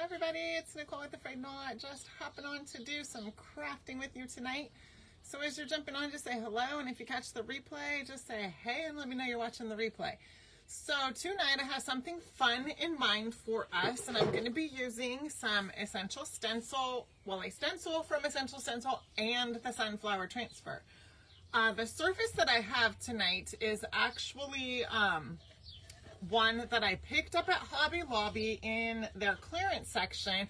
Hi everybody, it's Nicole with A-Frayed-Knot, just hopping on to do some crafting with you tonight. So as you're jumping on, just say hello, and if you catch the replay, just say hey and let me know you're watching the replay. So tonight I have something fun in mind for us, and I'm going to be using some Essential Stencil, a stencil from Essential Stencil and the Sunflower Transfer. The surface that I have tonight is actually one that I picked up at Hobby Lobby in their clearance section.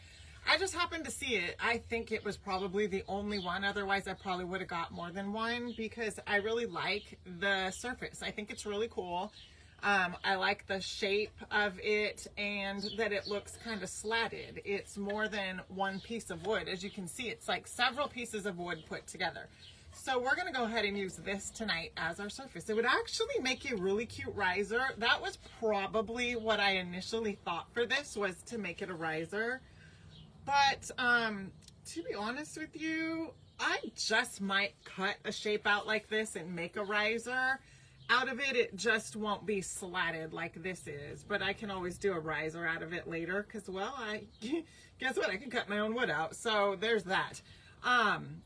I just happened to see it. I think it was probably the only one. Otherwise, I probably would have got more than one because I really like the surface. I think it's really cool. I like the shape of it and that it looks kind of slatted. It's more than one piece of wood. As you can see, it's like several pieces of wood put together. So we're going to go ahead and use this tonight as our surface. It would actually make a really cute riser. That was probably what I initially thought for this, was to make it a riser. But to be honest with you, I just might cut a shape out like this and make a riser out of it. It just won't be slatted like this is, but I can always do a riser out of it later because, well, guess what? I can cut my own wood out. So there's that.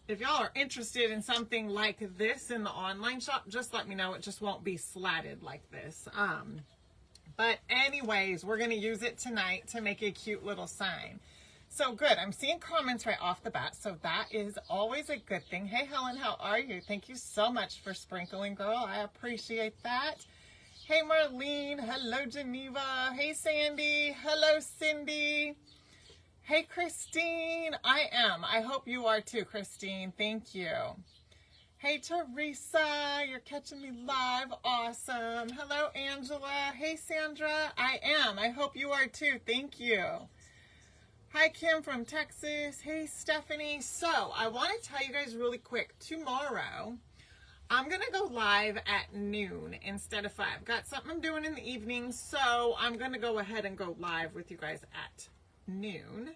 If y'all are interested in something like this in the online shop, just let me know. It just won't be slatted like this. But anyways, we're going to use it tonight to make a cute little sign. So good. I'm seeing comments right off the bat, so that is always a good thing. Hey, Helen, how are you? Thank you so much for sprinkling, girl. I appreciate that. Hey, Marlene. Hello, Geneva. Hey, Sandy. Hello, Cindy. Hey, Christine. I am. I hope you are too, Christine. Thank you. Hey, Teresa. You're catching me live. Awesome. Hello, Angela. Hey, Sandra. I am. I hope you are too. Thank you. Hi, Kim from Texas. Hey, Stephanie. So I want to tell you guys really quick. Tomorrow, I'm going to go live at noon instead of 5. Got something I'm doing in the evening, so I'm going to go ahead and go live with you guys at noon,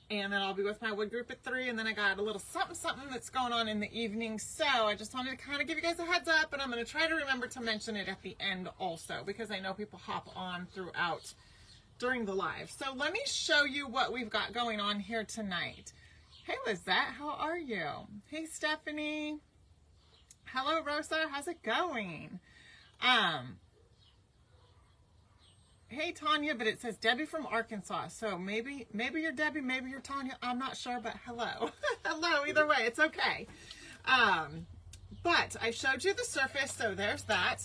and then I'll be with my wood group at 3, and then I got a little something that's going on in the evening. So I just wanted to kind of give you guys a heads up, and I'm going to try to remember to mention it at the end also, because I know people hop on throughout during the live. So let me show you what we've got going on here tonight. Hey, Lizette, how are you? Hey, Stephanie. Hello, Rosa. How's it going? Hey, Tanya, but it says Debbie from Arkansas. So maybe you're Debbie, maybe you're Tanya. I'm not sure, but hello. Hello, either way, it's okay. But I showed you the surface, so there's that.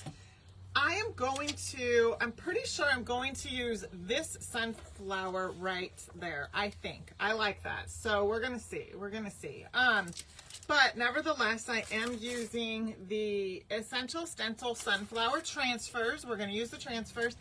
I'm pretty sure I'm going to use this sunflower right there, I think. I like that. So we're going to see. But nevertheless, I am using the Essential Stencil Sunflower Transfers. We're going to use the transfers.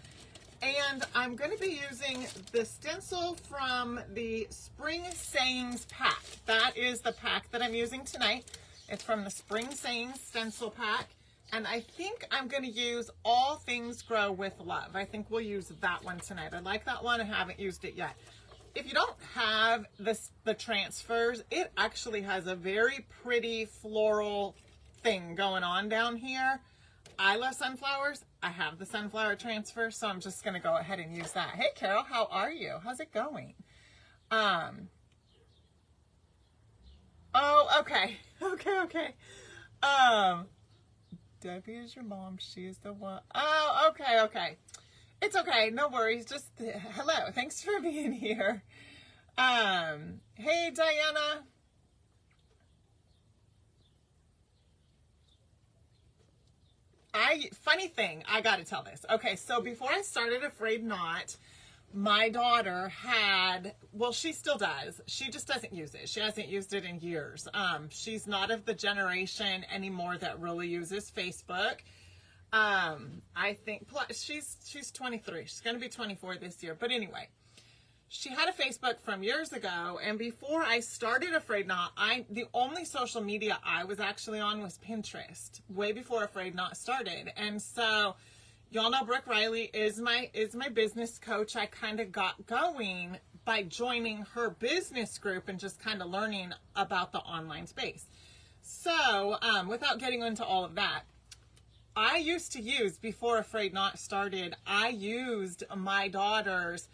And I'm going to be using the stencil from the Spring Sayings pack. That is the pack that I'm using tonight. It's from the Spring Sayings stencil pack. And I think I'm going to use All Things Grow with Love. I think we'll use that one tonight. I like that one. I haven't used it yet. If you don't have the transfers, it actually has a very pretty floral thing going on down here. I love sunflowers. I have the sunflower transfer, so I'm just going to go ahead and use that. Hey, Carol, how are you? How's it going? Oh, okay. Okay. Debbie is your mom. She is the one. Oh, okay. It's okay. No worries. Just hello. Thanks for being here. Hey, Diana. Funny thing, I got to tell this. Okay, so before I started A-Frayed-Knot, my daughter had, well, she still does. She just doesn't use it. She hasn't used it in years. She's not of the generation anymore that really uses Facebook. I think she's 23. She's going to be 24 this year. But anyway, she had a Facebook from years ago, and before I started A-Frayed-Knot, the only social media I was actually on was Pinterest, way before A-Frayed-Knot started. And so y'all know Brooke Riley is my business coach. I kind of got going by joining her business group and just kind of learning about the online space. So without getting into all of that, I used to use, before A-Frayed-Knot started, I used my daughter's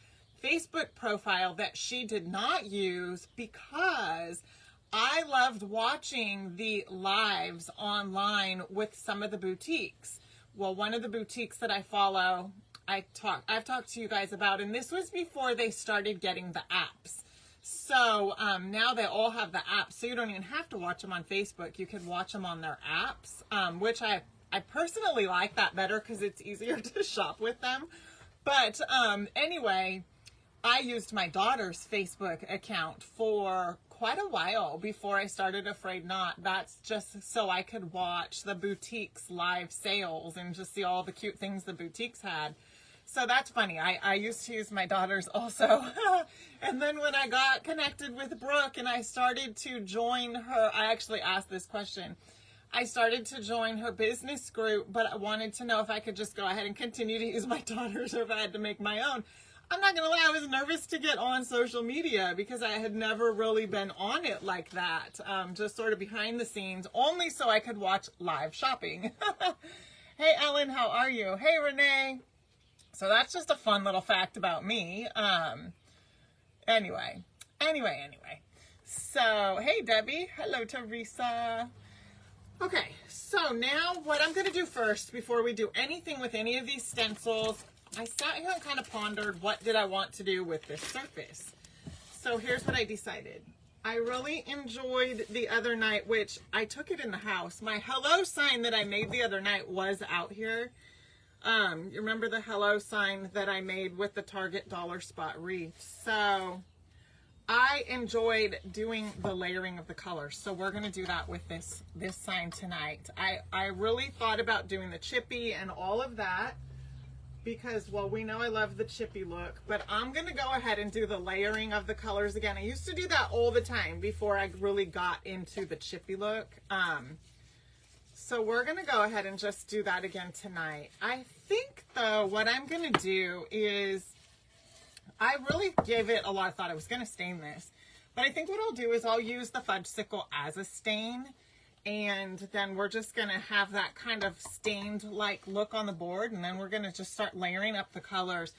Facebook profile that she did not use because I loved watching the lives online with some of the boutiques. Well, one of the boutiques that I follow, I've talked to you guys about, and this was before they started getting the apps. So now they all have the apps, so you don't even have to watch them on Facebook. You can watch them on their apps, which I personally like that better because it's easier to shop with them. But anyway, I used my daughter's Facebook account for quite a while before I started A-Frayed-Knot. That's just so I could watch the boutiques live sales and just see all the cute things the boutiques had. So that's funny. I used to use my daughter's also. And then when I got connected with Brooke and I started to join her, I actually asked this question. I started to join her business group, but I wanted to know if I could just go ahead and continue to use my daughter's or if I had to make my own. I'm not going to lie, I was nervous to get on social media because I had never really been on it like that. Just sort of behind the scenes, only so I could watch live shopping. Hey, Ellen, how are you? Hey, Renee. So that's just a fun little fact about me. Anyway. So, hey, Debbie. Hello, Teresa. Okay, so now what I'm going to do first, before we do anything with any of these stencils, I sat here and kind of pondered what did I want to do with this surface. So here's what I decided. I really enjoyed the other night, which I took it in the house. My hello sign that I made the other night was out here. You remember the hello sign that I made with the Target dollar spot wreath? So I enjoyed doing the layering of the colors. So we're going to do that with this sign tonight. I really thought about doing the chippy and all of that because, well, we know I love the chippy look, but I'm going to go ahead and do the layering of the colors again. I used to do that all the time before I really got into the chippy look. So we're going to go ahead and just do that again tonight. I think, though, what I'm going to do is, I really gave it a lot of thought. I was going to stain this, but I think what I'll do is I'll use the fudge sickle as a stain, and then we're just going to have that kind of stained like look on the board, and then we're going to just start layering up the colors.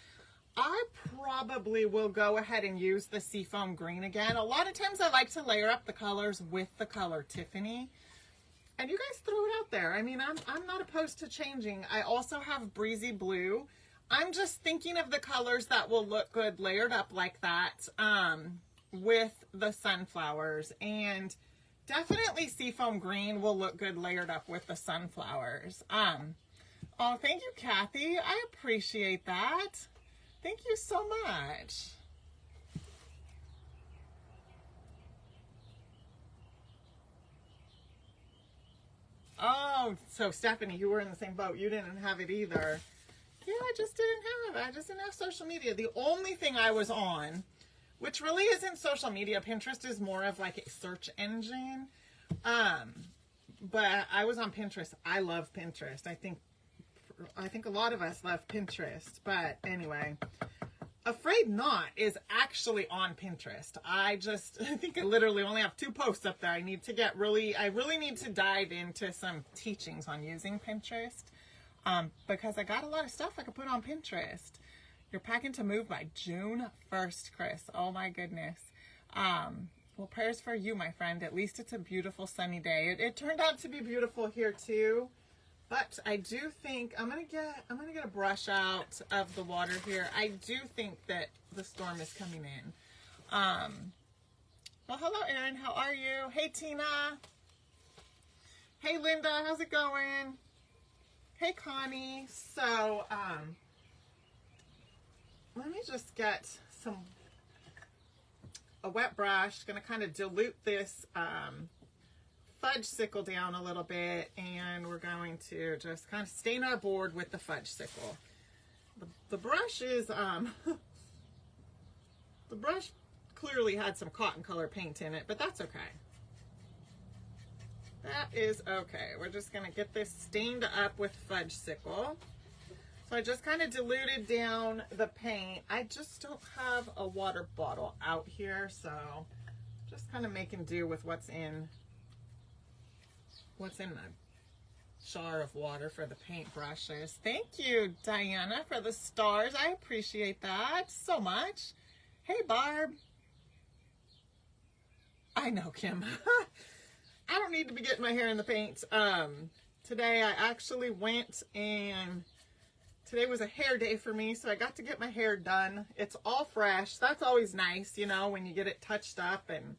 I probably will go ahead and use the seafoam green again. A lot of times I like to layer up the colors with the color Tiffany. And you guys throw it out there. I mean, I'm not opposed to changing. I also have breezy blue. I'm just thinking of the colors that will look good layered up like that with the sunflowers. And definitely seafoam green will look good layered up with the sunflowers. Oh, thank you, Kathy. I appreciate that. Thank you so much. Oh, so Stephanie, you were in the same boat. You didn't have it either. Yeah, I just didn't have it. I just didn't have social media. The only thing I was on, which really isn't social media, Pinterest is more of like a search engine. But I was on Pinterest. I love Pinterest. I think a lot of us love Pinterest. But anyway, A-Frayed-Knot is actually on Pinterest. I think I literally only have 2 posts up there. I really need to dive into some teachings on using Pinterest. Because I got a lot of stuff I could put on Pinterest. You're packing to move by June 1st, Chris. Oh my goodness. Well, prayers for you, my friend. At least it's a beautiful sunny day. It turned out to be beautiful here too. But I do think I'm gonna get a brush out of the water here. I do think that the storm is coming in. Well, hello, Erin. How are you? Hey, Tina. Hey, Linda. How's it going? Hey, Connie. So, let me just get a wet brush. Going to kind of dilute this fudge sickle down a little bit, and we're going to just kind of stain our board with the fudge sickle. The brush is, the brush clearly had some cotton color paint in it, but that's okay. That is okay. We're just going to get this stained up with fudge sickle. So I just kind of diluted down the paint. I just don't have a water bottle out here, so just kind of making do with what's in my jar of water for the paintbrushes. Thank you, Diana, for the stars. I appreciate that so much. Hey, Barb. I know, Kim. I don't need to be getting my hair in the paint. Today I actually went and today was a hair day for me, so I got to get my hair done. It's all fresh. That's always nice, you know, when you get it touched up and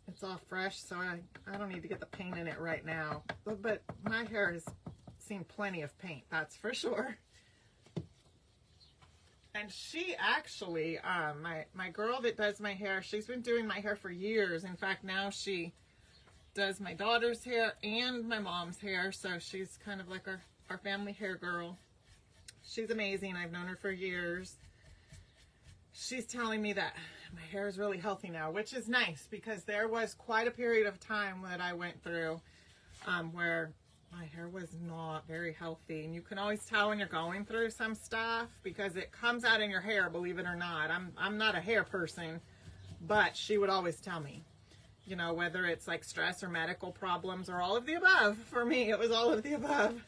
it's all fresh, so I don't need to get the paint in it right now. But my hair has seen plenty of paint, that's for sure. And she actually, my girl that does my hair, she's been doing my hair for years. In fact, now she does my daughter's hair and my mom's hair, so she's kind of like our family hair girl. She's amazing. I've known her for years. She's telling me that my hair is really healthy now, which is nice because there was quite a period of time that I went through where my hair was not very healthy. And you can always tell when you're going through some stuff because it comes out in your hair, believe it or not. I'm not a hair person, but she would always tell me, you know, whether it's like stress or medical problems or all of the above. For me, it was all of the above.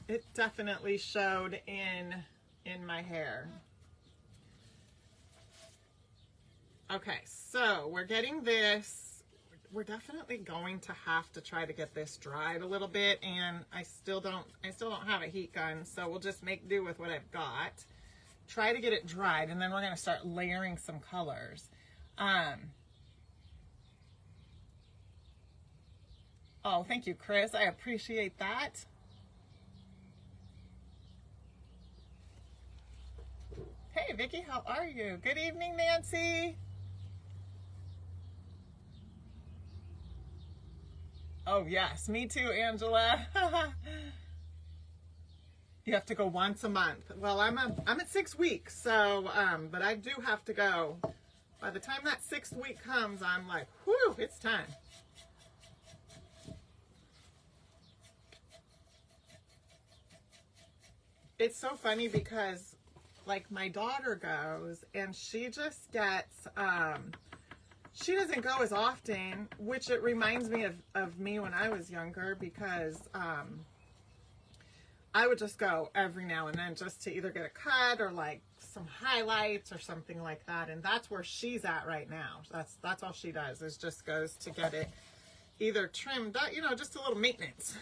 It definitely showed in my hair. Okay, so we're getting this. We're definitely going to have to try to get this dried a little bit, and I still don't have a heat gun, so we'll just make do with what I've got. Try to get it dried, and then we're going to start layering some colors. Oh, thank you, Chris. I appreciate that. Hey, Vicki, how are you? Good evening, Nancy. Oh, yes, me too, Angela. You have to go once a month. Well, I'm at 6 weeks, so, but I do have to go. By the time that 6th week comes, I'm like, whew, it's time. It's so funny because, like, my daughter goes, and she just gets, she doesn't go as often, which it reminds me of me when I was younger because I would just go every now and then just to either get a cut or like some highlights or something like that. And that's where she's at right now. That's all she does is just goes to get it either trimmed, you know, just a little maintenance.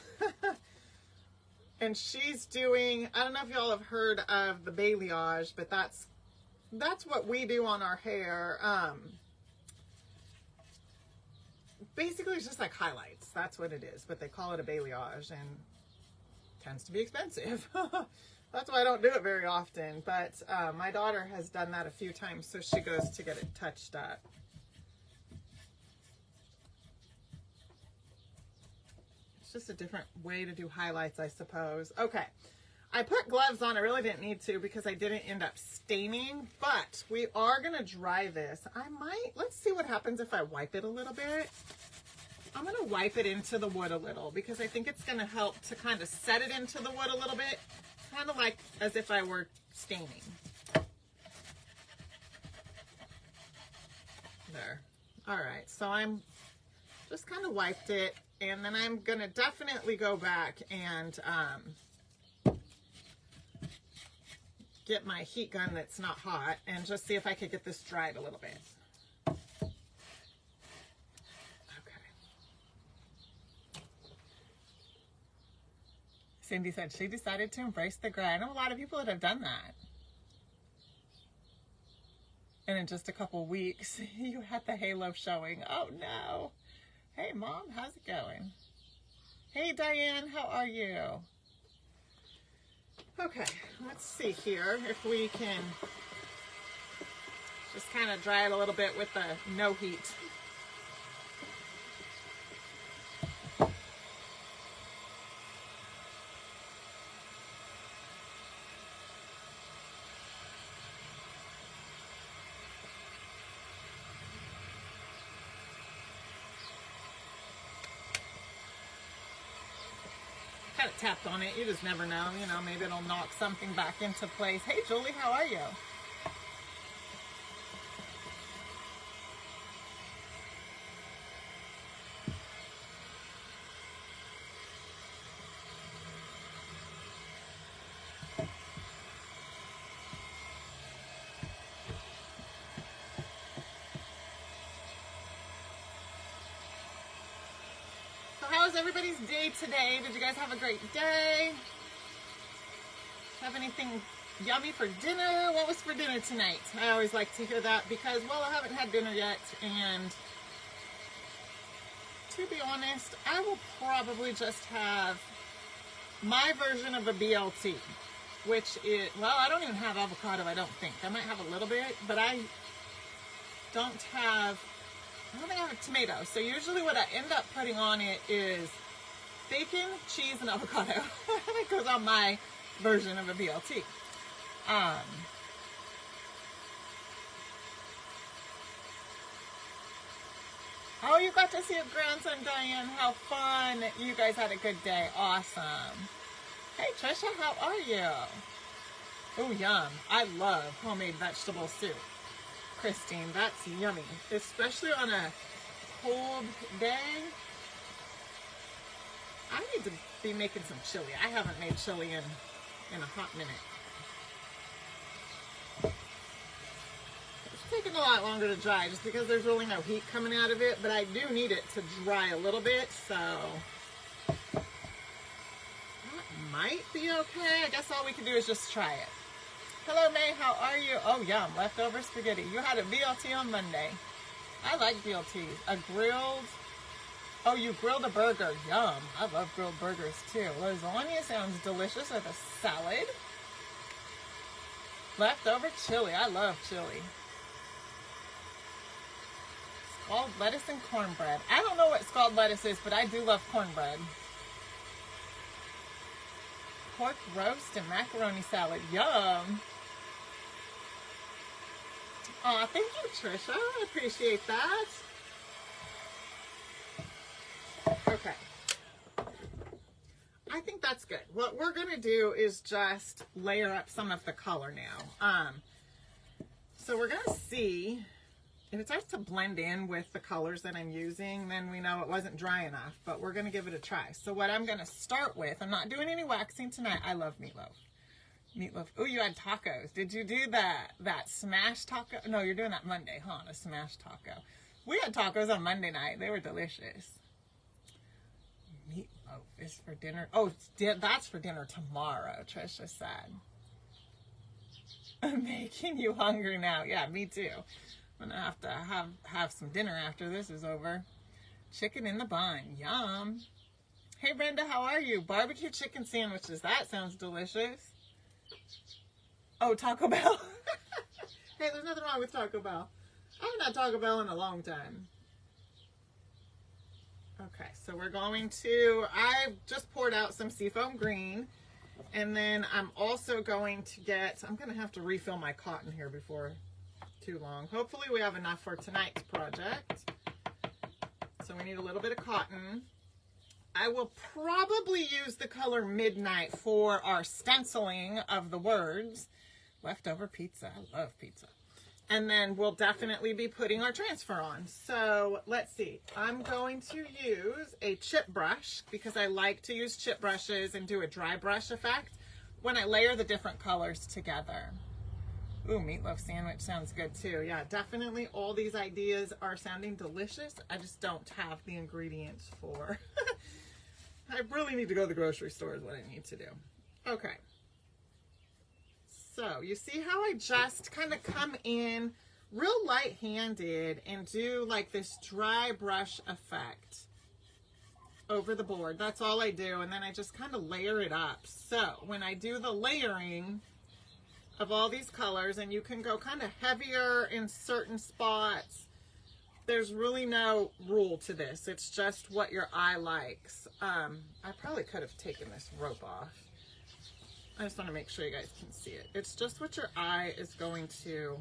And she's doing, I don't know if y'all have heard of the balayage, but that's what we do on our hair. Basically, it's just like highlights. That's what it is, but they call it a balayage, and it tends to be expensive. That's why I don't do it very often, but my daughter has done that a few times, so she goes to get it touched up. It's just a different way to do highlights, I suppose. Okay, I put gloves on. I really didn't need to because I didn't end up staining, but we are going to dry this. Let's see what happens if I wipe it a little bit. I'm going to wipe it into the wood a little because I think it's going to help to kind of set it into the wood a little bit, kind of like as if I were staining. There. All right, so I'm just kind of wiped it, and then I'm going to definitely go back and get my heat gun that's not hot and just see if I could get this dried a little bit. Cindy said she decided to embrace the gray. I know a lot of people that have done that. And in just a couple weeks, you had the halo showing. Oh, no. Hey, Mom, how's it going? Hey, Diane, how are you? Okay, let's see here if we can just kind of dry it a little bit with the no heat. Kind of tapped on it. You just never know. You know, maybe it'll knock something back into place. Hey, Julie, how are you? how's everybody's day today? Did you guys have a great day? Have anything yummy for dinner? What was for dinner tonight? I always like to hear that because, well, I haven't had dinner yet, and to be honest, I will probably just have my version of a BLT, which is, well, I don't even have avocado, I don't think. I might have a little bit, but I don't think I have a tomato. So usually what I end up putting on it is bacon, cheese, and avocado. That goes on my version of a BLT. Oh, you got to see your grandson, Diane. How fun. You guys had a good day. Awesome. Hey, Trisha, how are you? Oh, yum. I love homemade vegetable soup. Christine, that's yummy. Especially on a cold day. I need to be making some chili. I haven't made chili in a hot minute. It's taking a lot longer to dry just because there's really no heat coming out of it, but I do need it to dry a little bit, so that might be okay. I guess all we can do is just try it. Hello, May, how are you? Oh, yum, leftover spaghetti. You had a BLT on Monday. I like BLTs. A grilled, oh, you grilled a burger. Yum, I love grilled burgers too. Lasagna sounds delicious with a salad. Leftover chili, I love chili. Scald lettuce and cornbread. I don't know what scald lettuce is, but I do love cornbread. Pork roast and macaroni salad. Yum. Aw, thank you, Trisha. I appreciate that. Okay. I think that's good. What we're going to do is just layer up some of the color now. So we're going to see if it starts to blend in with the colors that I'm using, then we know it wasn't dry enough, but we're going to give it a try. So what I'm going to start with, I'm not doing any waxing tonight. I love meatloaf. Meatloaf. Oh, you had tacos. Did you do that smash taco? No, you're doing that Monday, huh? A smash taco. We had tacos on Monday night. They were delicious. Meatloaf is for dinner. Oh, that's for dinner tomorrow, Trisha said. I'm making you hungry now. Yeah, me too. I'm gonna have to have some dinner after this is over. Chicken in the bun. Yum. Hey, Brenda, how are you? Barbecue chicken sandwiches. That sounds delicious. Oh, Taco Bell. Hey, there's nothing wrong with Taco Bell. I haven't had Taco Bell in a long time. Okay, so we're going to, I just poured out some seafoam green, and then I'm also going to get, I'm going to have to refill my cotton here before too long. Hopefully we have enough for tonight's project. So we need a little bit of cotton. I will probably use the color Midnight for our stenciling of the words. Leftover pizza. I love pizza. And then we'll definitely be putting our transfer on. So let's see. I'm going to use a chip brush because I like to use chip brushes and do a dry brush effect when I layer the different colors together. Ooh, meatloaf sandwich sounds good too. Yeah, definitely all these ideas are sounding delicious. I just don't have the ingredients for. I really need to go to the grocery store is what I need to do. Okay. So you see how I just kind of come in real light-handed and do like this dry brush effect over the board. That's all I do. And then I just kind of layer it up. So when I do the layering of all these colors, and you can go kind of heavier in certain spots, there's really no rule to this. It's just what your eye likes. I probably could have taken this rope off. I just want to make sure you guys can see it. It's just what your eye is going to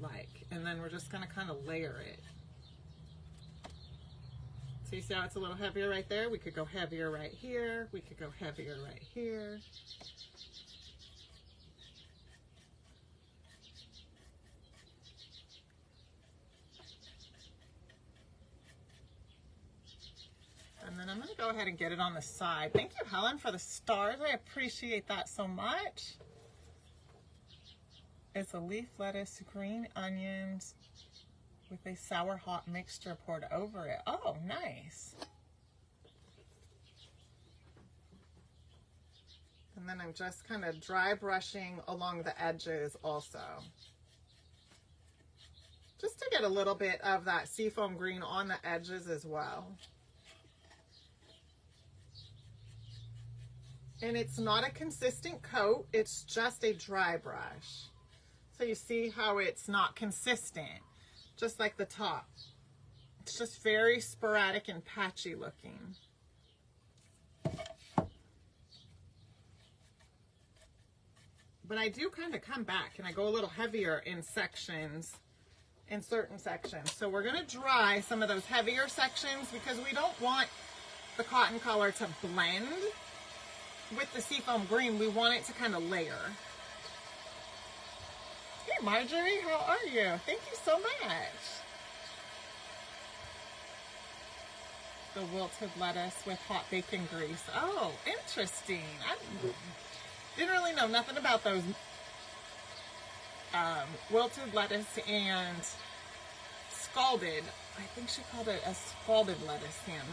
like. And then we're just going to kind of layer it. So you see how it's a little heavier right there? We could go heavier right here. We could go heavier right here. And then I'm going to go ahead and get it on the side. Thank you, Helen, for the stars. I appreciate that so much. It's a leaf lettuce, green onions with a sour hot mixture poured over it. Oh, nice. And then I'm just kind of dry brushing along the edges also. Just to get a little bit of that seafoam green on the edges as well. And it's not a consistent coat, it's just a dry brush. So you see how it's not consistent, just like the top. It's just very sporadic and patchy looking. But I do kind of come back and I go a little heavier in sections, in certain sections. So we're going to dry some of those heavier sections because we don't want the cotton color to blend with the seafoam green. We want it to kind of layer. Hey Marjorie, how are you? Thank you so much. The wilted lettuce with hot bacon grease. Oh, interesting. I didn't really know nothing about those wilted lettuce and scalded. I think she called it a scalded lettuce sandwich.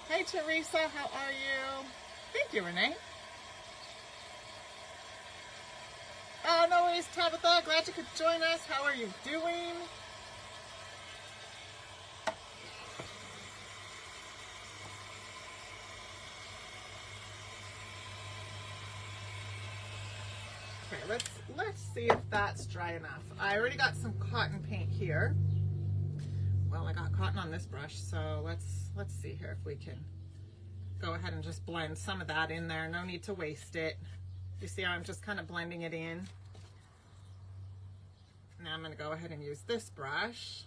Hey Teresa, how are you? Thank you, Renee. Oh, no worries, Tabitha. Glad you could join us. How are you doing? Okay, let's see if that's dry enough. I already got some cotton paint here. Well, I got cotton on this brush, so let's see here if we can go ahead and just blend some of that in there. No need to waste it. You see how I'm just kind of blending it in. Now I'm going to go ahead and use this brush.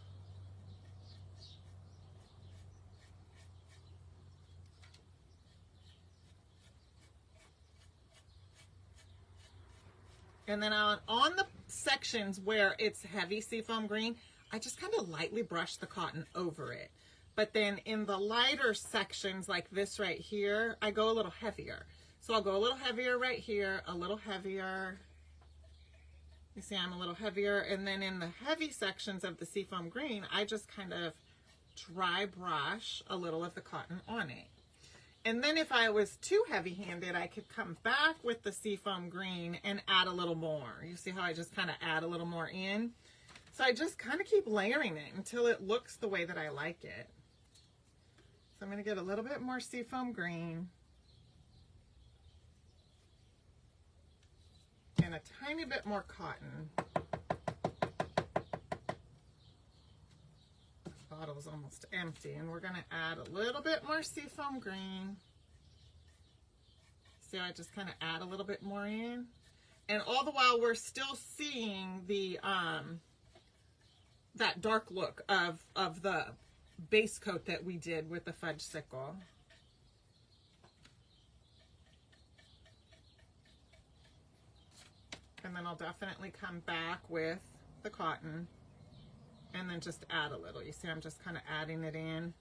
And then on the sections where it's heavy seafoam green, I just kind of lightly brush the cotton over it. But then in the lighter sections like this right here, I go a little heavier. So I'll go a little heavier right here, a little heavier. You see I'm a little heavier. And then in the heavy sections of the seafoam green, I just kind of dry brush a little of the cotton on it. And then if I was too heavy-handed, I could come back with the seafoam green and add a little more. You see how I just kind of add a little more in? So I just kind of keep layering it until it looks the way that I like it. So I'm going to get a little bit more seafoam green. And a tiny bit more cotton. The bottle's almost empty. And we're going to add a little bit more seafoam green. See how I just kind of add a little bit more in? And all the while we're still seeing the that dark look of the base coat that we did with the fudge sickle. And then I'll definitely come back with the cotton and then just add a little. You see I'm just kind of adding it in.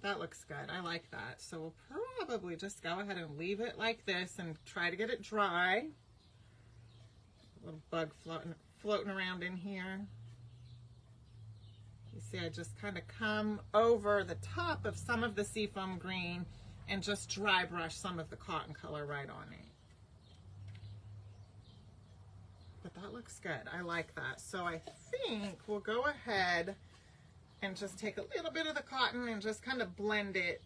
That looks good. I like that. So we'll probably just go ahead and leave it like this and try to get it dry. A little bug floating around in here. You see I just kind of come over the top of some of the seafoam green and just dry brush some of the cotton color right on it. But that looks good. I like that. So I think we'll go ahead and just take a little bit of the cotton and just kind of blend it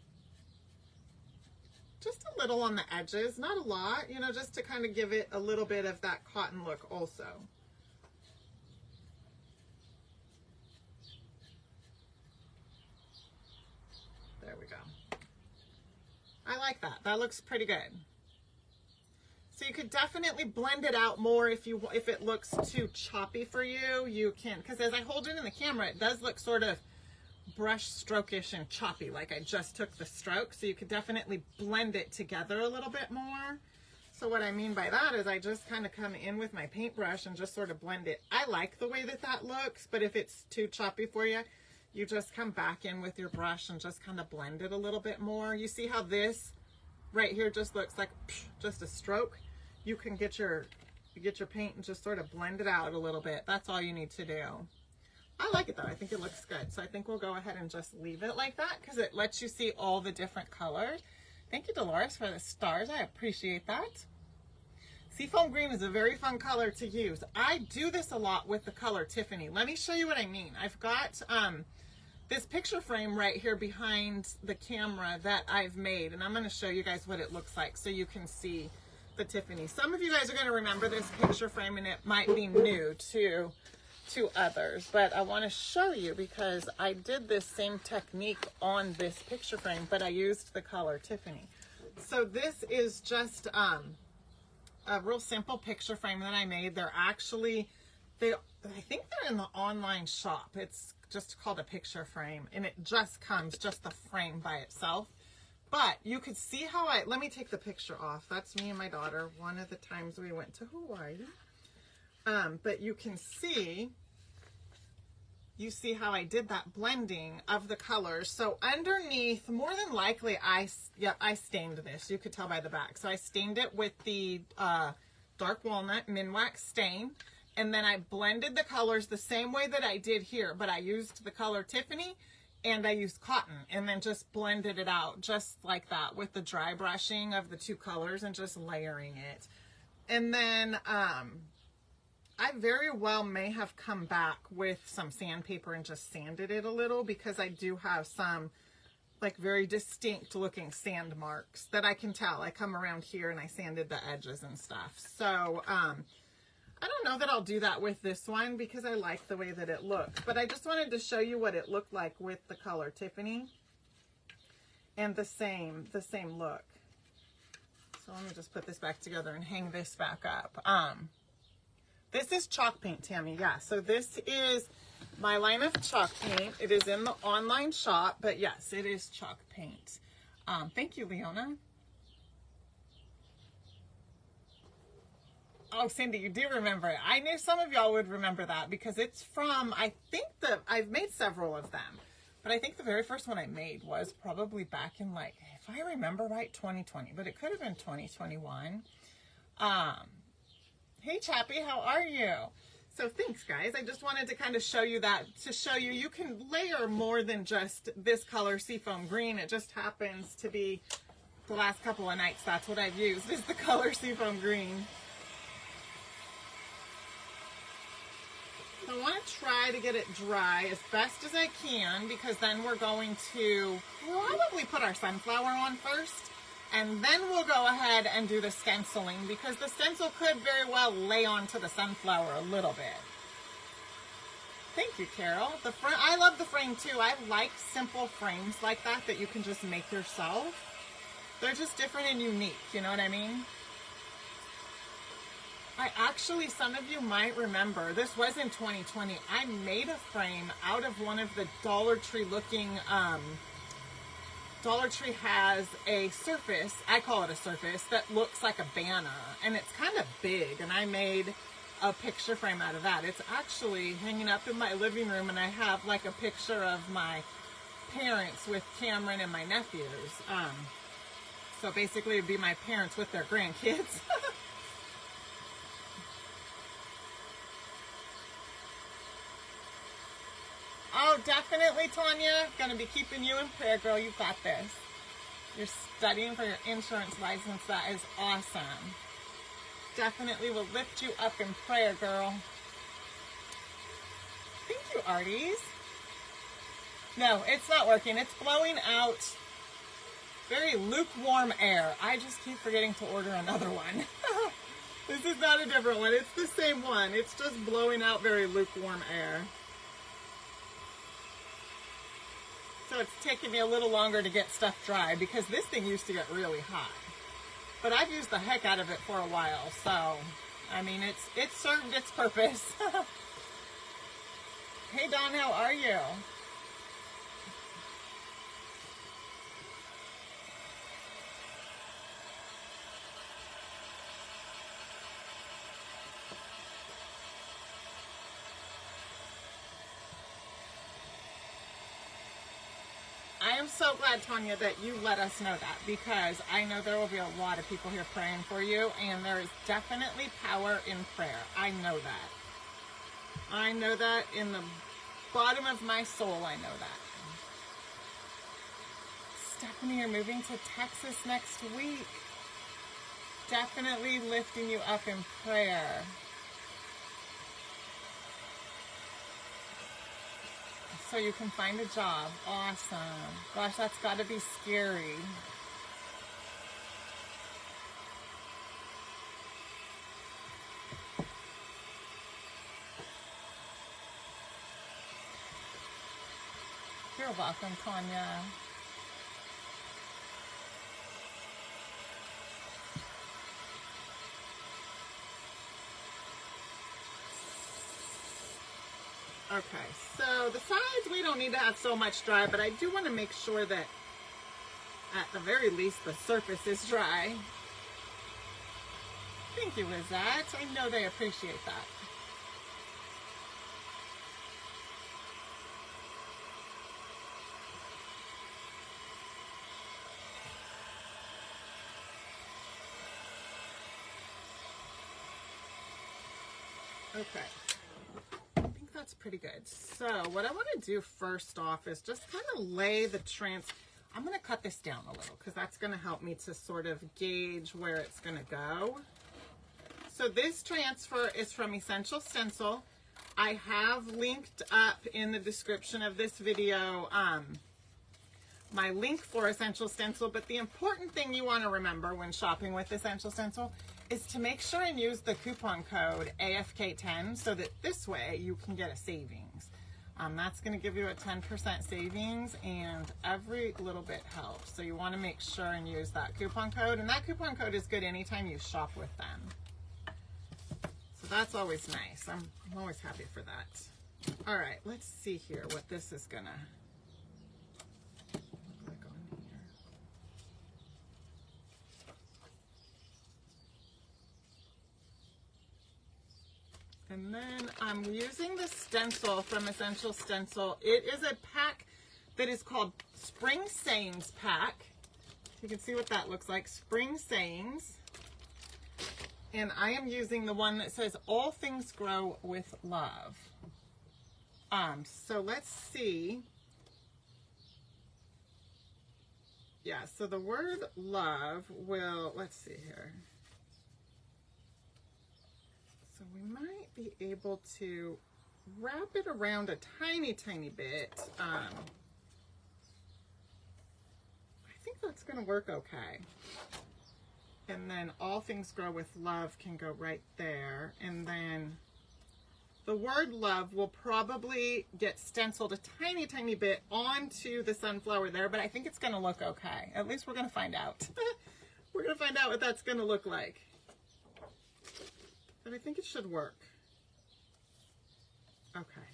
just a little on the edges, not a lot, you know, just to kind of give it a little bit of that cotton look also. There we go. I like that. That looks pretty good. So you could definitely blend it out more if it looks too choppy for you. You can, because as I hold it in the camera, it does look sort of brush stroke-ish and choppy, like I just took the stroke. So you could definitely blend it together a little bit more. So what I mean by that is I just kind of come in with my paintbrush and just sort of blend it. I like the way that that looks, but if it's too choppy for you, you just come back in with your brush and just kind of blend it a little bit more. You see how this right here just looks like just a stroke? You can get your paint and just sort of blend it out a little bit. That's all you need to do. I like it though. I think it looks good. So I think we'll go ahead and just leave it like that because it lets you see all the different colors. Thank you, Dolores, for the stars. I appreciate that. Seafoam green is a very fun color to use. I do this a lot with the color Tiffany. Let me show you what I mean. I've got this picture frame right here behind the camera that I've made, and I'm going to show you guys what it looks like so you can see the Tiffany. Some of you guys are going to remember this picture frame, and it might be new to others, but I want to show you because I did this same technique on this picture frame, but I used the color Tiffany. So this is just a real simple picture frame that I made. They're actually, I think they're in the online shop. It's just called a picture frame, and it just comes, just the frame by itself. But you could see how let me take the picture off. That's me and my daughter, one of the times we went to Hawaii. But you can see, how I did that blending of the colors. So underneath, more than likely, I stained this. You could tell by the back. So I stained it with the dark walnut Minwax stain. And then I blended the colors the same way that I did here. But I used the color Tiffany and I used cotton. And then just blended it out just like that with the dry brushing of the two colors and just layering it. And then I very well may have come back with some sandpaper and just sanded it a little because I do have some like very distinct looking sand marks that I can tell. I come around here and I sanded the edges and stuff. So I don't know that I'll do that with this one because I like the way that it looks. But I just wanted to show you what it looked like with the color Tiffany and the same look. So let me just put this back together and hang this back up. This is chalk paint, Tammy. Yeah, so this is my line of chalk paint. It is in the online shop, but yes, it is chalk paint. Thank you, Leona. Oh, Cindy, you do remember it. I knew some of y'all would remember that because it's from, I think I've made several of them, but I think the very first one I made was probably back in like, if I remember right, 2020, but it could have been 2021. Hey, Chappie, how are you? So thanks, guys. I just wanted to kind of show you that, to show you you can layer more than just this color Seafoam green. It just happens to be the last couple of nights. That's what I've used is the color Seafoam green. So I want to try to get it dry as best as I can because then we're going to probably put our sunflower on first. And then we'll go ahead and do the stenciling because the stencil could very well lay onto the sunflower a little bit. Thank you, Carol. I love the frame too. I like simple frames like that you can just make yourself. They're just different and unique, you know what I mean? Some of you might remember, this was in 2020. I made a frame out of one of the Dollar Tree looking, Dollar Tree has a surface, I call it a surface, that looks like a banner, and it's kind of big, and I made a picture frame out of that. It's actually hanging up in my living room, and I have like a picture of my parents with Cameron and my nephews. So basically it'd be my parents with their grandkids. Oh, definitely, Tanya. Gonna be keeping you in prayer, girl. You got this. You're studying for your insurance license. That is awesome. Definitely will lift you up in prayer, girl. Thank you, Arties. No, it's not working. It's blowing out very lukewarm air. I just keep forgetting to order another one. This is not a different one. It's the same one. It's just blowing out very lukewarm air. So it's taking me a little longer to get stuff dry because this thing used to get really hot. But I've used the heck out of it for a while, so I mean it's served its purpose. Hey Dawn, how are you? I am so glad, Tanya, that you let us know that because I know there will be a lot of people here praying for you, and there is definitely power in prayer. I know that. I know that in the bottom of my soul, I know that. Stephanie, you're moving to Texas next week. Definitely lifting you up in prayer. So you can find a job. Awesome. Gosh, that's got to be scary. You're welcome, Tanya. Okay, so the sides we don't need to have so much dry, but I do want to make sure that at the very least the surface is dry. Thank you, Lizette. I know they appreciate that. Okay. That's pretty good. So what I want to do first off is just kind of lay the I'm going to cut this down a little because that's going to help me to sort of gauge where it's going to go. So this transfer is from Essential Stencil. I have linked up in the description of this video my link for Essential Stencil, but the important thing you want to remember when shopping with Essential Stencil is to make sure and use the coupon code AFK10 so that this way you can get a savings. That's going to give you a 10% savings, and every little bit helps. So you want to make sure and use that coupon code, and that coupon code is good anytime you shop with them. So that's always nice. I'm always happy for that. All right, let's see here what this is going to look like on here. And then I'm using the stencil from Essential Stencil. It is a pack that is called Spring Sayings Pack. You can see what that looks like, Spring Sayings. And I am using the one that says All Things Grow with Love. So let's see. Yeah, so the word love will, let's see here. So we might be able to wrap it around a tiny, tiny bit. I think that's going to work okay. And then All Things Grow with Love can go right there. And then the word love will probably get stenciled a tiny, tiny bit onto the sunflower there, but I think it's going to look okay. At least we're going to find out. We're going to find out what that's going to look like. But I think it should work. Okay.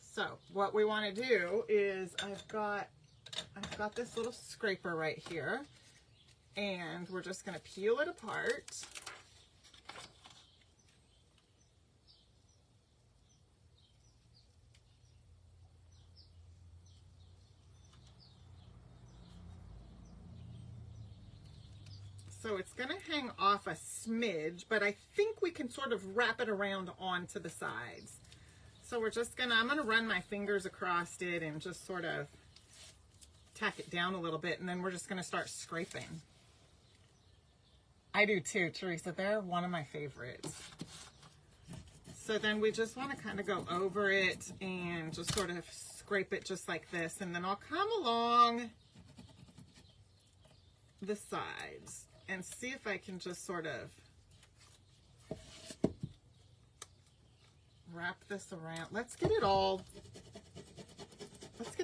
So what we want to do is I've got this little scraper right here, and we're just going to peel it apart. So it's going to hang off a smidge, but I think we can sort of wrap it around onto the sides. So we're just going to, I'm going to run my fingers across it and just sort of tack it down a little bit, and then we're just going to start scraping. I do too, Teresa. They're one of my favorites. So then we just want to kind of go over it and just sort of scrape it just like this, and then I'll come along the sides and see if I can just sort of wrap this around. Let's get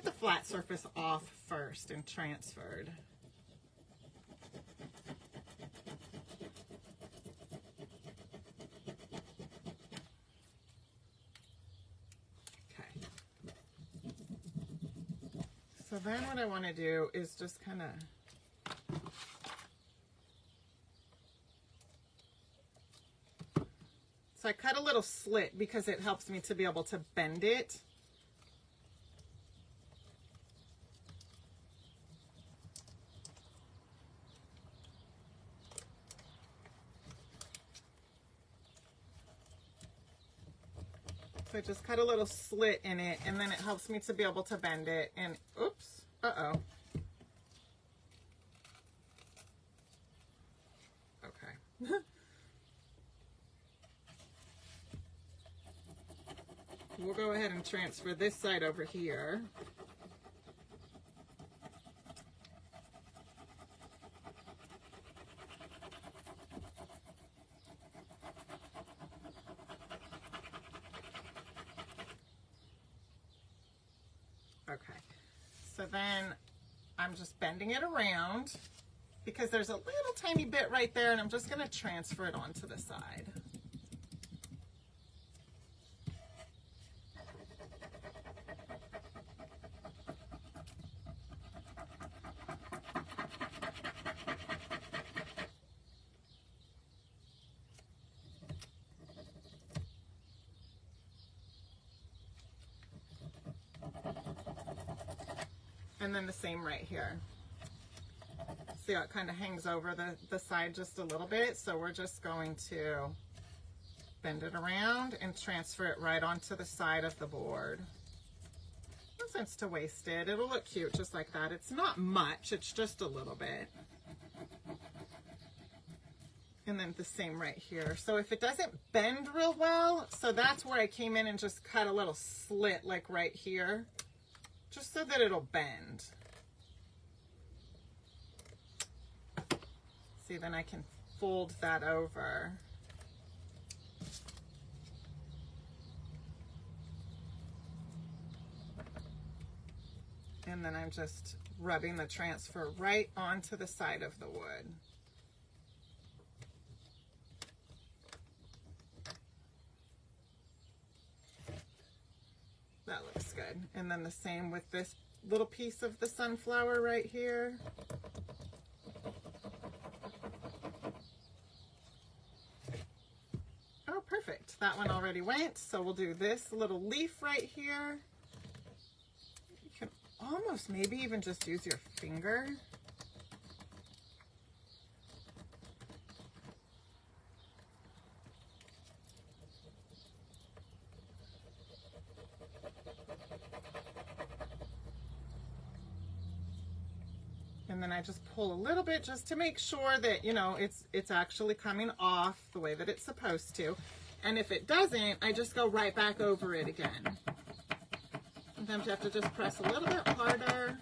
the flat surface off first and transferred. Okay. So then what I want to do is just kind of I cut a little slit because it helps me to be able to bend it. So So I just cut a little slit in it, and then it helps me to be able to bend it. And oops, uh-oh. Okay. We'll go ahead and transfer this side over here. Okay, so then I'm just bending it around because there's a little tiny bit right there, and I'm just going to transfer it onto the side. And then the same right here. See how it kind of hangs over the side just a little bit? So we're just going to bend it around and transfer it right onto the side of the board. No sense to waste it. It'll look cute just like that. It's not much, it's just a little bit. And then the same right here. So if it doesn't bend real well, so that's where I came in and just cut a little slit like right here, just so that it'll bend. See, then I can fold that over. And then I'm just rubbing the transfer right onto the side of the wood. That looks good. And then the same with this little piece of the sunflower right here. Oh, perfect. That one already went. So we'll do this little leaf right here. You can almost maybe even just use your finger. And then I just pull a little bit just to make sure that, you know, it's actually coming off the way that it's supposed to. And if it doesn't, I just go right back over it again. Sometimes you have to just press a little bit harder.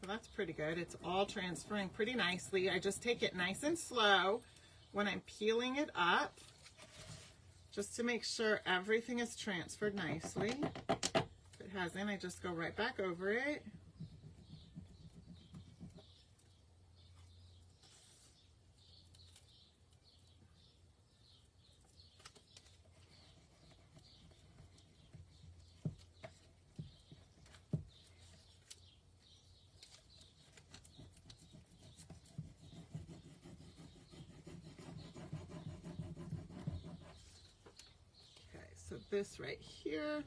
So that's pretty good. It's all transferring pretty nicely. I just take it nice and slow when I'm peeling it up, just to make sure everything is transferred nicely. If it hasn't, I just go right back over it. So this right here,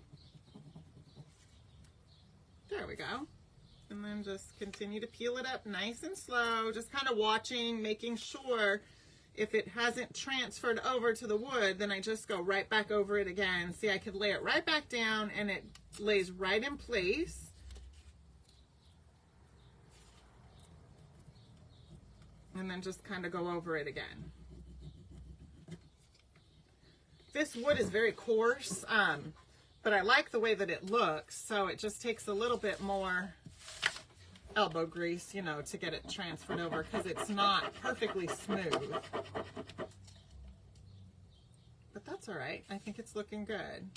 there we go. And then just continue to peel it up nice and slow, just kind of watching, making sure if it hasn't transferred over to the wood, then I just go right back over it again. See, I could lay it right back down and it lays right in place. And then just kind of go over it again. This wood is very coarse, but I like the way that it looks, so it just takes a little bit more elbow grease, you know, to get it transferred over, because it's not perfectly smooth. But that's all right. I think it's looking good.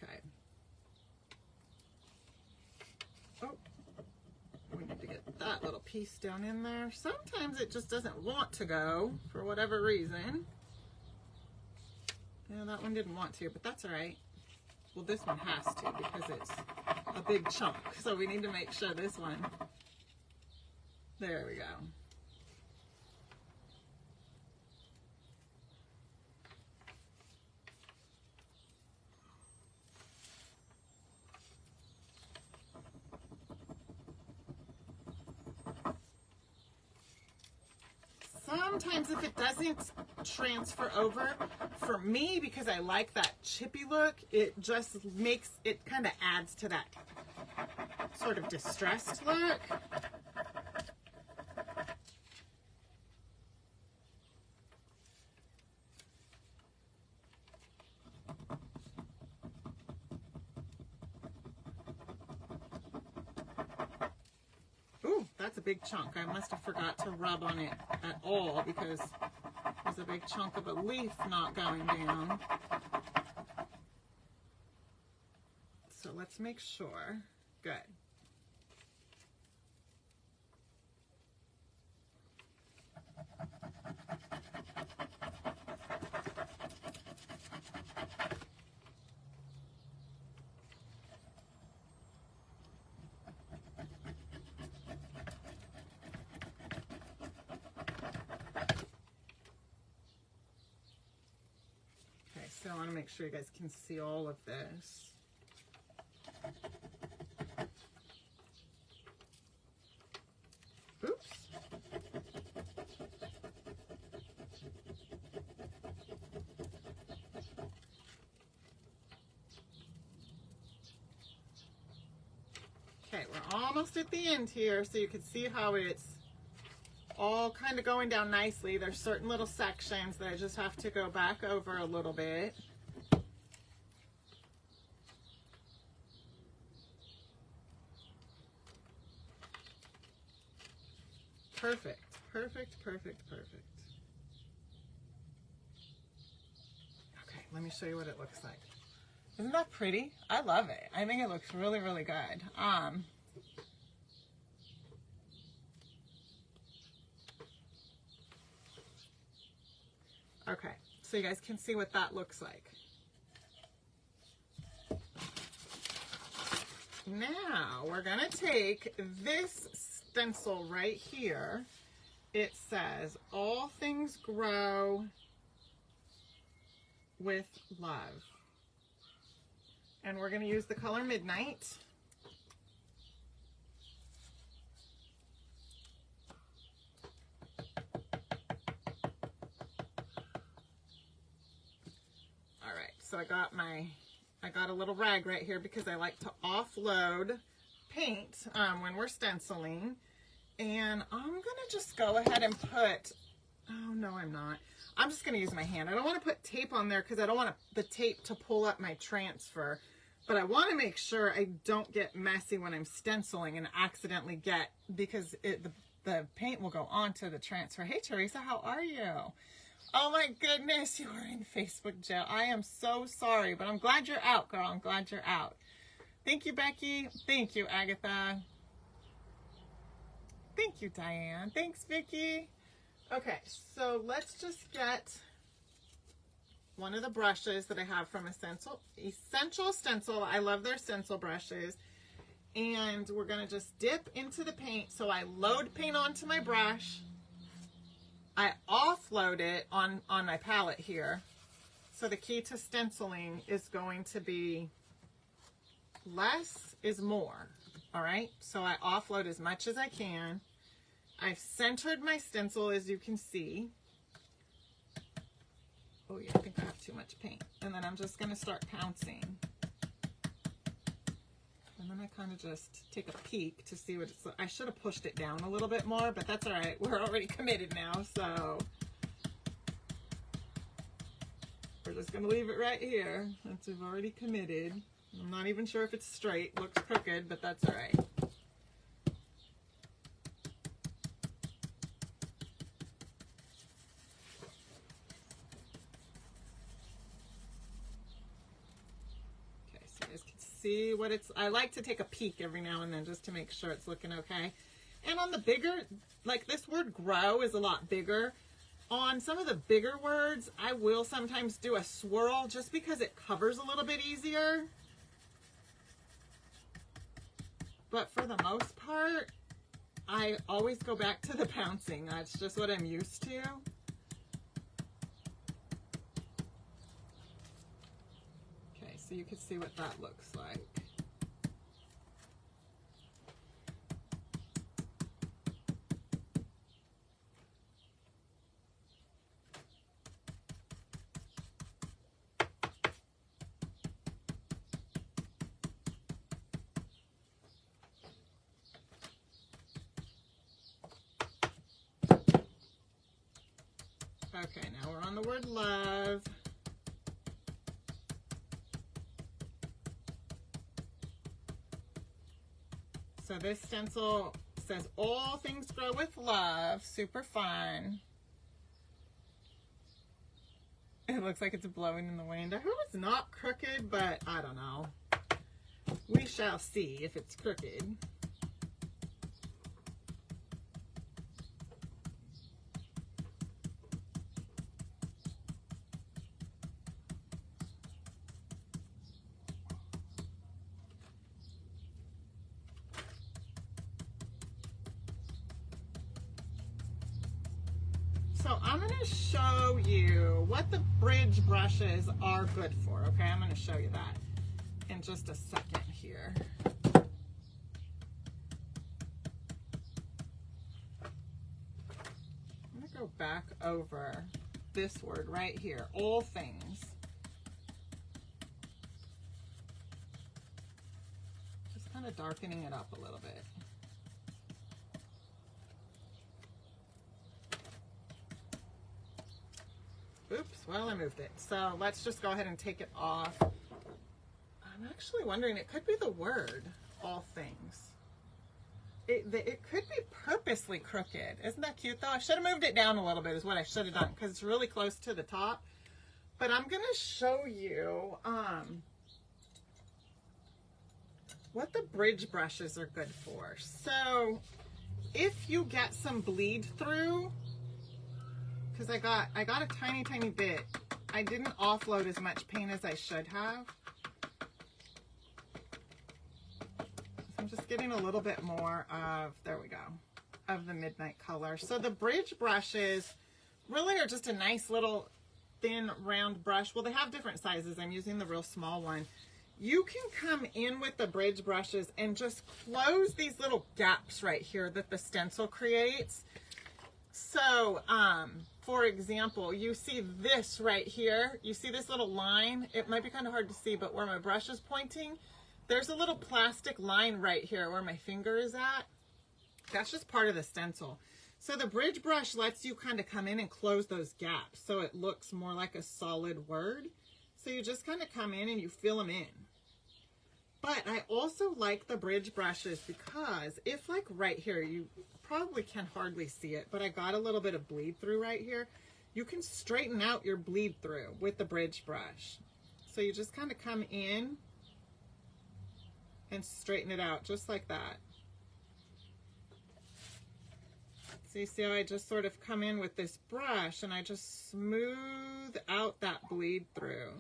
Okay. Oh, we need to get that little piece down in there. Sometimes it just doesn't want to go for whatever reason. Yeah, that one didn't want to, but that's all right. Well, this one has to because it's a big chunk. So we need to make sure this one, there we go. Sometimes if it doesn't transfer over, for me, because I like that chippy look, it just makes, it kind of adds to that sort of distressed look. That's a big chunk. I must have forgot to rub on it at all because there's a big chunk of a leaf not going down. So let's make sure. Good. So I want to make sure you guys can see all of this. Oops. Okay, we're almost at the end here, so you can see how it's all kind of going down nicely. There's certain little sections that I just have to go back over a little bit. Perfect, perfect, perfect, perfect. Okay, let me show you what it looks like. Isn't that pretty? I love it. I think it looks really, really good. Okay, so you guys can see what that looks like. Now we're gonna take this stencil right here. It says, "All things grow with love." And we're gonna use the color Midnight. So I got a little rag right here because I like to offload paint when we're stenciling. And I'm gonna just go ahead and put, oh no I'm not. I'm just gonna use my hand. I don't wanna put tape on there because I don't want the tape to pull up my transfer. But I wanna make sure I don't get messy when I'm stenciling and accidentally get, because the paint will go onto the transfer. Hey Teresa, how are you? Oh my goodness, you are in Facebook jail. I am so sorry, but I'm glad you're out, girl. I'm glad you're out. Thank you, Becky. Thank you, Agatha. Thank you, Diane. Thanks, Vicki. Okay, so let's just get one of the brushes that I have from Essential Stencil. I love their stencil brushes. And we're going to just dip into the paint. So I load paint onto my brush. I offload it on my palette here. So the key to stenciling is going to be less is more. All right. So I offload as much as I can. I've centered my stencil, as you can see. Oh yeah, I think I have too much paint. And then I'm just going to start pouncing. And then I kind of just take a peek to see what it's like. I should have pushed it down a little bit more, but that's all right. We're already committed now, so we're just going to leave it right here since we've already committed. I'm not even sure if it's straight. Looks crooked, but that's all right. See what it's, I like to take a peek every now and then just to make sure it's looking okay. And on the bigger, like this word grow is a lot bigger. On some of the bigger words, I will sometimes do a swirl just because it covers a little bit easier. But for the most part, I always go back to the pouncing. That's just what I'm used to. Okay, so you can see what that looks like. Okay, now we're on the word love. So this stencil says all things grow with love. Super fun. It looks like it's blowing in the wind. I hope it's not crooked, but I don't know. We shall see if it's crooked. So I'm going to show you what the bridge brushes are good for, okay? I'm going to show you that in just a second here. I'm going to go back over this word right here, all things. Just kind of darkening it up a little bit. Oops, well, I moved it. So let's just go ahead and take it off. I'm actually wondering, it could be the word, all things. It could be purposely crooked. Isn't that cute though? I should have moved it down a little bit is what I should have done because it's really close to the top. But I'm going to show you what the bridge brushes are good for. So if you get some bleed through, because I got a tiny bit. I didn't offload as much paint as I should have. So I'm just getting a little bit more of, there we go, of the midnight color. So the bridge brushes really are just a nice little thin round brush. Well, they have different sizes. I'm using the real small one. You can come in with the bridge brushes and just close these little gaps right here that the stencil creates. So, for example, you see this right here. You see this little line? It might be kind of hard to see, but where my brush is pointing, there's a little plastic line right here where my finger is at. That's just part of the stencil. So the bridge brush lets you kind of come in and close those gaps so it looks more like a solid word. So you just kind of come in and you fill them in. But I also like the bridge brushes because if like right here, you probably can hardly see it, but I got a little bit of bleed through right here. You can straighten out your bleed through with the bridge brush. So you just kind of come in and straighten it out just like that. So you see how I just sort of come in with this brush and I just smooth out that bleed through.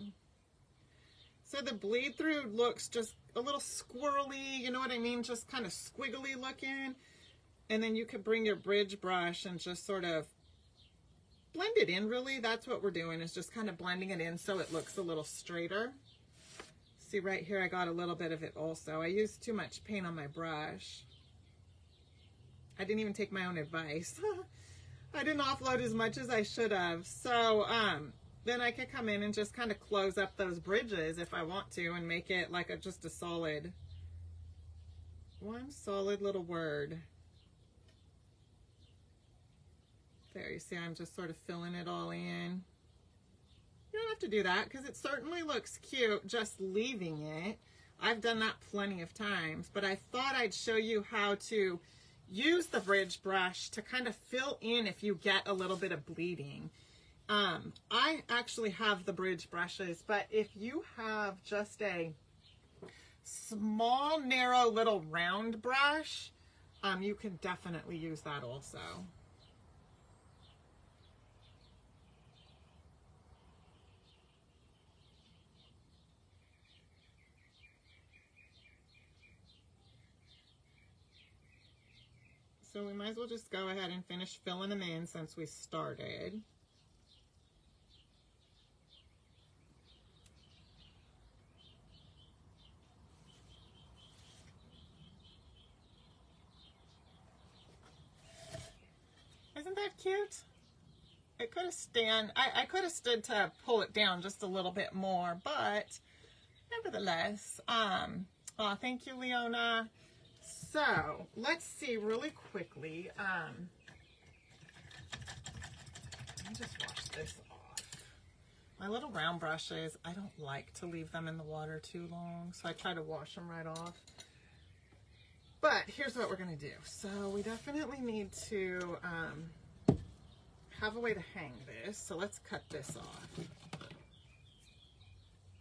So the bleed through looks just a little squirrely, you know what I mean? Just kind of squiggly looking. And then you could bring your bridge brush and just sort of blend it in, really. That's what we're doing, is just kind of blending it in so it looks a little straighter. See right here, I got a little bit of it also. I used too much paint on my brush. I didn't even take my own advice. I didn't offload as much as I should have. So then I could come in and just kind of close up those bridges if I want to and make it like just a solid, one solid little word. There, you see I'm just sort of filling it all in. You don't have to do that because it certainly looks cute just leaving it. I've done that plenty of times, but I thought I'd show you how to use the bridge brush to kind of fill in if you get a little bit of bleeding. I actually have the bridge brushes, but if you have just a small, narrow little round brush, you can definitely use that also. So we might as well just go ahead and finish filling them in since we started. Isn't that cute? It could have I could have stood to pull it down just a little bit more, but nevertheless, oh, thank you, Leona. So let's see really quickly. Let me just wash this off. My little round brushes, I don't like to leave them in the water too long, so I try to wash them right off. But here's what we're gonna do. So we definitely need to have a way to hang this. So let's cut this off.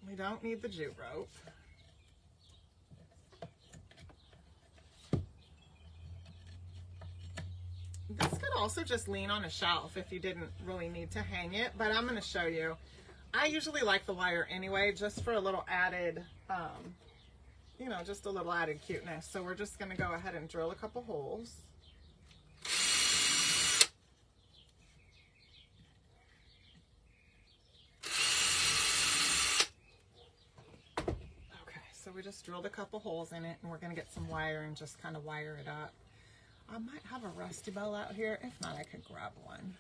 We don't need the jute rope. This could also just lean on a shelf if you didn't really need to hang it, but I'm going to show you. I usually like the wire anyway, just for a little added, you know, just a little added cuteness. So we're just going to go ahead and drill a couple holes. Okay, so we just drilled a couple holes in it, and we're going to get some wire and just kind of wire it up. I might have a rusty bell out here. If not, I could grab one.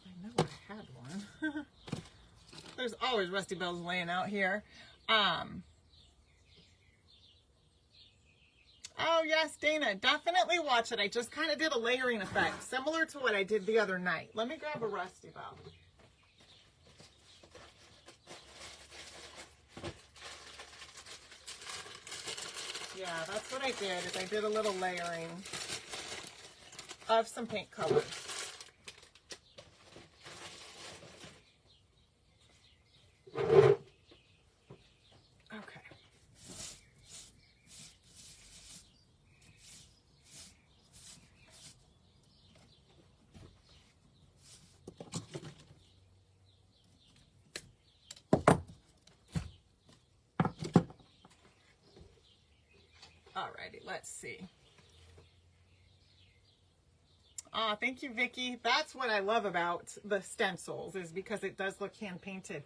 I know I had one. There's always rusty bells laying out here. Oh yes, Dana, definitely watch it. I just kind of did a layering effect, similar to what I did the other night. Let me grab a rusty bell. Yeah, that's what I did, is I did a little layering of some paint colors. Okay. Alrighty, let's see. Thank you, Vicki. That's what I love about the stencils, is because it does look hand painted.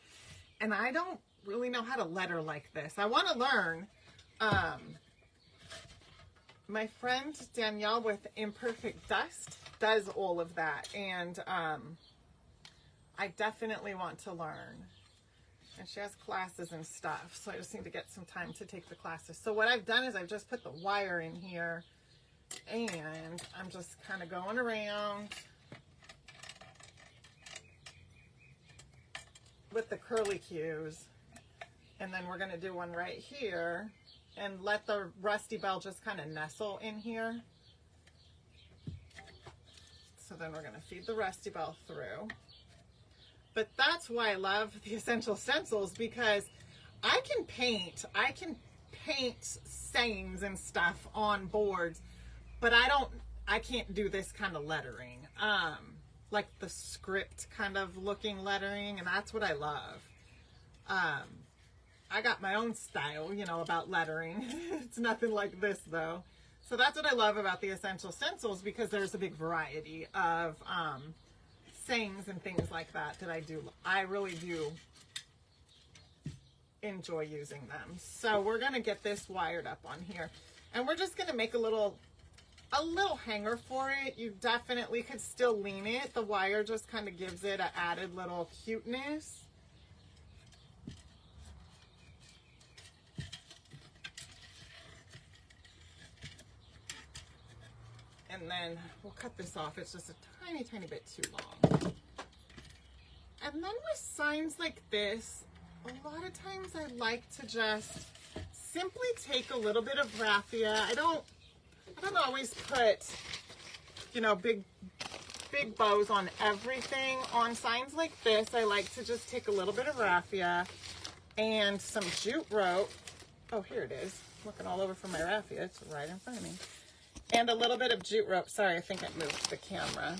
And I don't really know how to letter like this. I want to learn. My friend Danielle with Imperfect Dust does all of that. And I definitely want to learn. And she has classes and stuff, so I just need to get some time to take the classes. So what I've done is I've just put the wire in here, and I'm just kind of going around with the curly cues. And then we're going to do one right here and let the rusty bell just kind of nestle in here. So then we're going to feed the rusty bell through. But that's why I love the Essential Stencils, because I can paint sayings and stuff on boards, but I can't do this kind of lettering, like the script kind of looking lettering, and that's what I love. I got my own style, you know, about lettering. It's nothing like this though. So that's what I love about the Essential Stencils, because there's a big variety of sayings and things like that I do. I really do enjoy using them. So we're going to get this wired up on here, and we're just going to make a little hanger for it. You definitely could still lean it. The wire just kind of gives it an added little cuteness. And then we'll cut this off. It's just a tiny, tiny bit too long. And then with signs like this, a lot of times I like to just simply take a little bit of raffia. I don't always put, you know, big big bows on everything. On signs like this, I like to just take a little bit of raffia and some jute rope. Oh, here it is. Looking all over for my raffia. It's right in front of me. And a little bit of jute rope. Sorry, I think I moved the camera.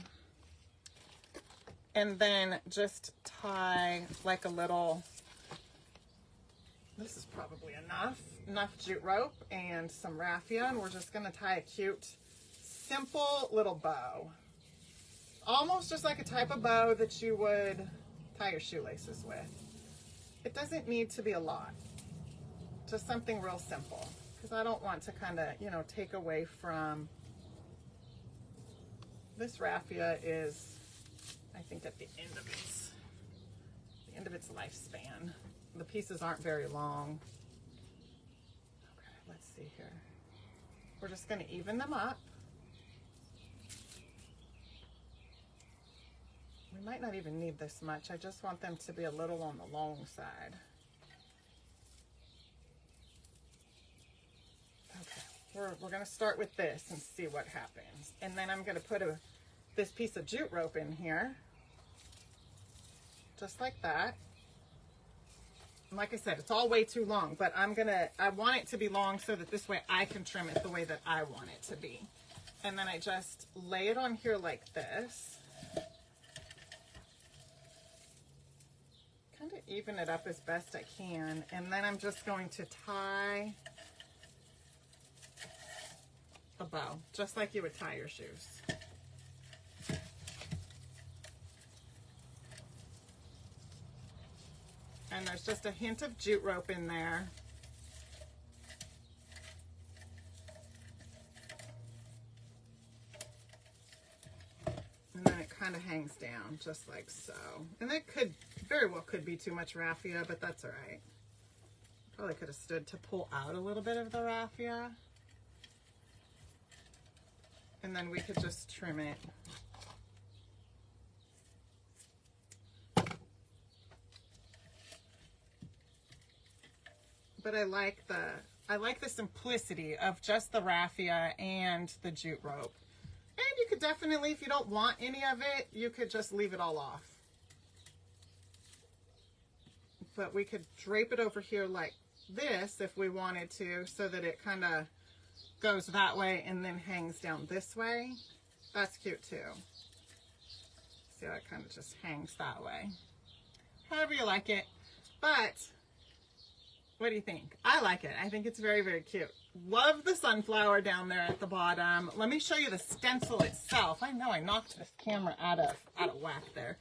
And then just tie like a little, this is probably enough jute rope and some raffia. And we're just gonna tie a cute, simple little bow. Almost just like a type of bow that you would tie your shoelaces with. It doesn't need to be a lot. Just something real simple. Because I don't want to kind of, you know, take away from, this raffia is, I think, at the end of its lifespan. The pieces aren't very long. Okay, let's see here. We're just going to even them up. We might not even need this much. I just want them to be a little on the long side. Okay, we're going to start with this and see what happens. And then I'm going to put this piece of jute rope in here. Just like that. And like I said, it's all way too long, but I want it to be long so that this way I can trim it the way that I want it to be. And then I just lay it on here like this. Kind of even it up as best I can. And then I'm just going to tie a bow, just like you would tie your shoes. And there's just a hint of jute rope in there. And then it kind of hangs down just like so. And that very well could be too much raffia, but that's all right. Probably could have stood to pull out a little bit of the raffia. And then we could just trim it. But I like the simplicity of just the raffia and the jute rope. And you could definitely, if you don't want any of it, you could just leave it all off. But we could drape it over here like this if we wanted to, so that it kind of goes that way and then hangs down this way. That's cute too. See how it kind of just hangs that way. However you like it. But what do you think? I like it. I think it's very, very cute. Love the sunflower down there at the bottom. Let me show you the stencil itself. I know I knocked this camera out of whack there.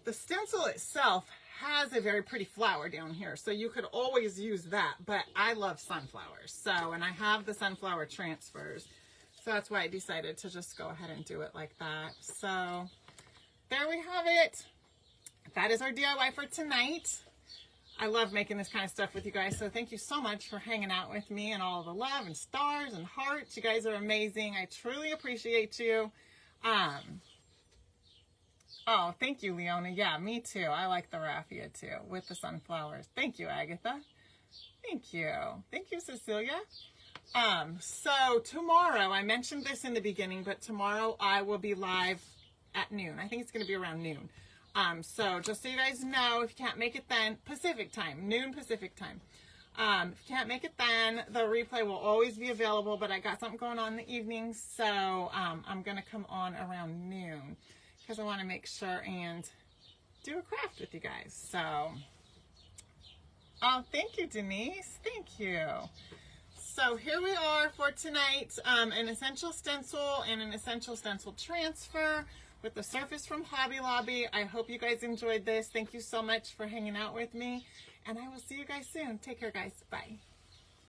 The stencil itself has a very pretty flower down here, so you could always use that, but I love sunflowers. So, and I have the sunflower transfers, so that's why I decided to just go ahead and do it like that. So there we have it. That is our DIY for tonight. I love making this kind of stuff with you guys, so thank you so much for hanging out with me and all the love and stars and hearts. You guys are amazing. I truly appreciate you. Oh, thank you, Leona. Yeah, me too. I like the raffia too with the sunflowers. Thank you, Agatha. Thank you. Thank you, Cecilia. So tomorrow, I mentioned this in the beginning, but tomorrow I will be live at noon. I think it's going to be around noon. So just so you guys know, if you can't make it then, Pacific time, noon Pacific time. If you can't make it then, the replay will always be available, but I got something going on in the evening, so I'm going to come on around noon because I want to make sure and do a craft with you guys. So, oh, thank you, Denise. Thank you. So here we are for tonight, an essential stencil and an essential stencil transfer with the surface from Hobby Lobby. I hope you guys enjoyed this. Thank you so much for hanging out with me, and I will see you guys soon. Take care, guys. Bye.